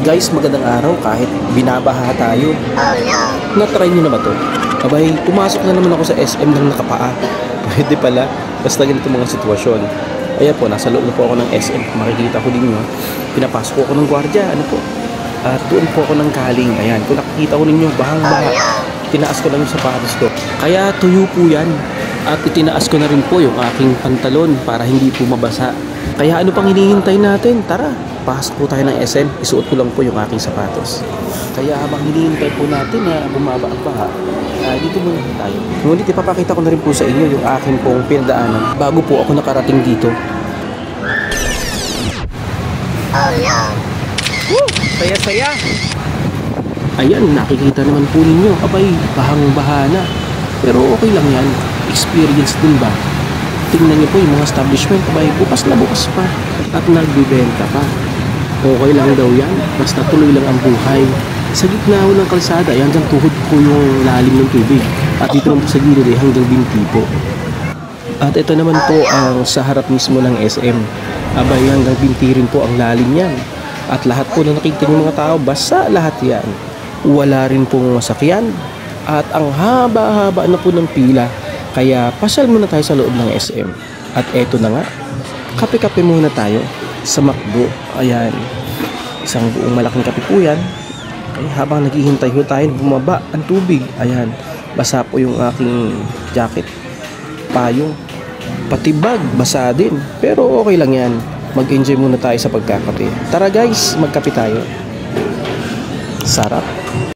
Guys, magandang araw kahit binabaha tayo. Na-try nyo na ba to? Abay, pumasok na naman ako sa SM ng nakapaa. Pwede pala, basta ganito mga sitwasyon. Ayan po, nasa loob na po ako ng SM. Makikita ko din nyo. Pinapasok ko ng gwardiya, ano po. At doon po ako ng kaling. Ayan, kung nakikita ko ninyo, bahang-baha. Tinaas ko lang yung sapatos ko. Kaya tuyo po yan. At itinaas ko na rin po yung aking pantalon para hindi po mabasa. Kaya ano pang hinihintay natin? Tara, pasok po tayo ng SM. Isuot ko lang po yung aking sapatos. Kaya habang hinihintay po natin na bumaba ang baha, dito muna tayo. Ngunit ipapakita ko na rin po sa inyo yung aking pong pinadaanan bago po ako nakarating dito. Saya-saya! Ayan, nakikita naman po ninyo. Abay, bahang-baha na. Pero okay lang yan. Experience din ba? Tingnan niyo po yung mga establishment. Abay, bukas na bukas pa. At nagbibenta pa. Okay lang daw yan. Basta tuloy lang ang buhay. Sa gitna ho ng kalsada, hanggang tuhod ko yung lalim ng tubig. At dito naman po sa gilid hanggang binti po. At ito naman po ang sa harap mismo ng SM. Abay, hanggang binti rin po ang lalim yan. At lahat po na nakikita ng mga tao, basta lahat yan. Wala rin pong masakyan. At ang haba-haba na po ng pila. Kaya pasyal muna tayo sa loob ng SM. At eto na nga, kape-kape muna tayo sa McDo. Ayan, isang buong malaking kape po yan. Ay, habang naghihintay ho tayo, bumaba ang tubig. Ayan, basa po yung aking jacket, payong, pati bag, basa din. Pero okay lang yan. Mag-enjoy muna tayo sa pagkakape. Tara guys, magkape tayo. Sarap.